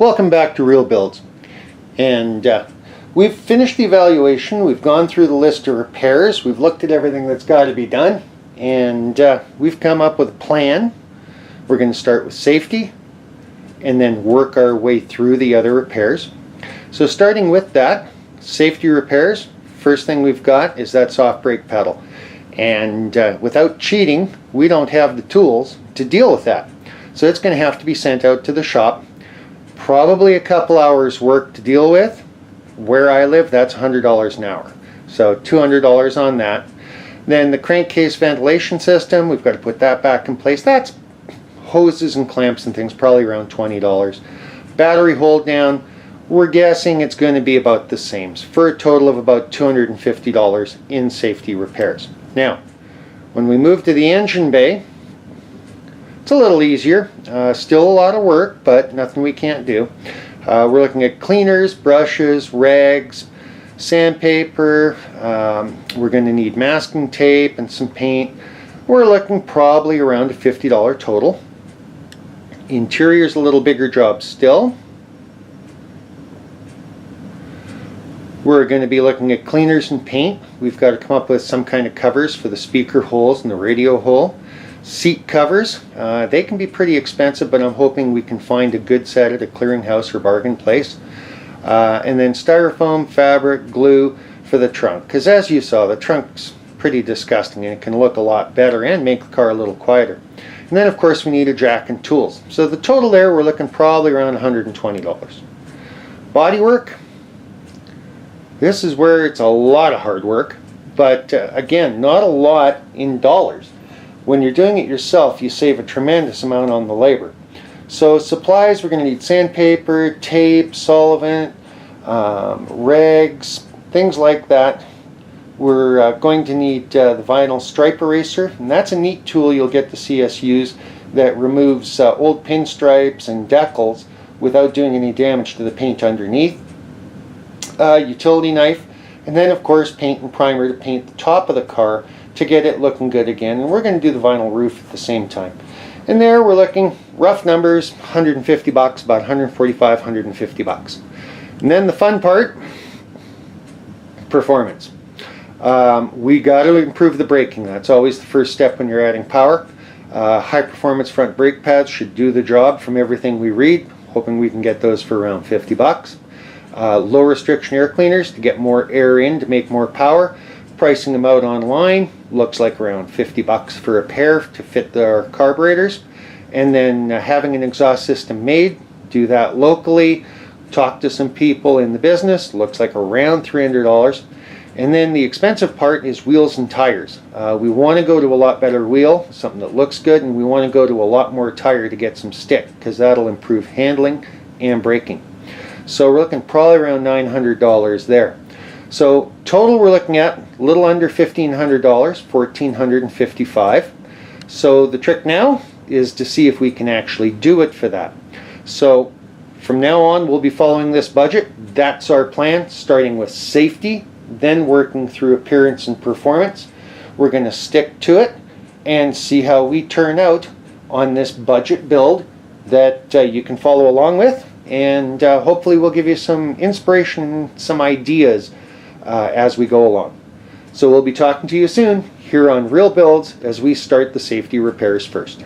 Welcome back to Real Builds. And we've finished the evaluation. We've gone through the list of repairs. We've looked at everything that's got to be done. And we've come up with a plan. We're going to start with safety and then work our way through the other repairs. So starting with that, safety repairs, first thing we've got is that soft brake pedal. And without cheating, we don't have the tools to deal with that. So it's going to have to be sent out to the shop. Probably a couple hours work to deal with. Where I live, that's $100 an hour. So $200 on that. Then the crankcase ventilation system, we've got to put that back in place. That's hoses and clamps and things, probably around $20. Battery hold down, we're guessing it's going to be about the same, for a total of about $250 in safety repairs. Now, when we move to the engine bay, it's a little easier. Still a lot of work, but nothing we can't do. We're looking at cleaners, brushes, rags, sandpaper. We're going to need masking tape and some paint. We're looking probably around a $50 total. Interior's a little bigger job still. We're going to be looking at cleaners and paint. We've got to come up with some kind of covers for the speaker holes and the radio hole. Seat covers, they can be pretty expensive, but I'm hoping we can find a good set at a clearinghouse or bargain place. And then styrofoam, fabric, glue for the trunk, because as you saw, the trunk's pretty disgusting and it can look a lot better and make the car a little quieter. And then of course we need a jack and tools. So the total there, we're looking probably around $120. Bodywork, this is where it's a lot of hard work, but again, not a lot in dollars. When you're doing it yourself, you save a tremendous amount on the labor. So supplies, we're going to need sandpaper, tape, solvent, rags, things like that. We're going to need the vinyl stripe eraser, and that's a neat tool you'll get to see us use that removes old pinstripes and decals without doing any damage to the paint underneath. Utility knife, and then of course paint and primer to paint the top of the car to get it looking good again. And we're going to do the vinyl roof at the same time. And there we're looking, rough numbers, $150, about $145, $150. And then the fun part, performance. We got to improve the braking. That's always the first step when you're adding power. High performance front brake pads should do the job from everything we read. Hoping we can get those for around $50. Low restriction air cleaners to get more air in to make more power. Pricing them out online, looks like around $50 for a pair to fit our carburetors. And then having an exhaust system made, do that locally, talk to some people in the business, looks like around $300. And then the expensive part is wheels and tires. We want to go to a lot better wheel, something that looks good, and we want to go to a lot more tire to get some stick, because that'll improve handling and braking. So we're looking probably around $900 there. So total we're looking at a little under $1,500, $1,455. So the trick now is to see if we can actually do it for that. So from now on we'll be following this budget. That's our plan, starting with safety, then working through appearance and performance. We're going to stick to it and see how we turn out on this budget build that you can follow along with. And hopefully we'll give you some inspiration, some ideas as we go along. So we'll be talking to you soon here on Real Builds as we start the safety repairs first.